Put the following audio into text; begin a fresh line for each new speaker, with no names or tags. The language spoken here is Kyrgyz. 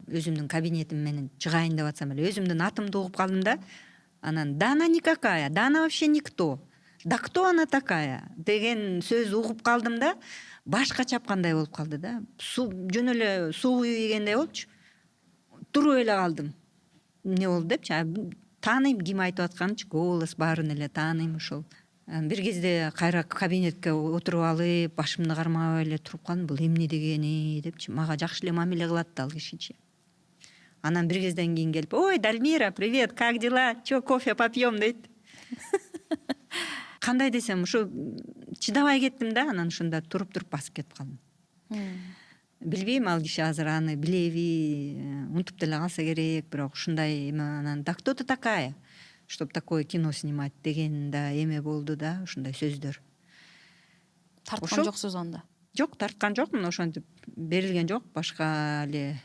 өзүмдүн кабинетим менен чыгайын деп атсам эле өзүмдүн атымды угуп калдым да. Анан Дана никакая, Дана вообще никто. Да кто она такая деген сөз угуп калдым да, башка чапкандай болуп калды да. Жөн эле суу куюп ийгендей болчу. Туруп эле калдым. Эмне болду депчи, тааныйм ким айтып атканынчы, голос баарын эле тааныйм ошол. Бир кезде кайра кабинетке отуруп алып, башымды кармап эле туруп калдым. Бул эмне дегени депчи, мага жакшы эле мамиле кылат да ал кишичи. Анан бир кезден кийин келип, ой, Дальмира, привет, как дела? Чё, кофе попьем дейт. Кандай десем, ушу чыдабай кеттим да, анан ошондо туруп басып кетип калдым. Билбейм, ал киши азыр аны билеби, унутуп деле калса керек, бирок ушундай эме анан да кто ты такая, чтобы такое кино снимать деген да эме болду да, ушундай сөздөр.
Тарткан жоксуз анда?
Жок, тарткан жокмун, ошентип берилген жок, башка эле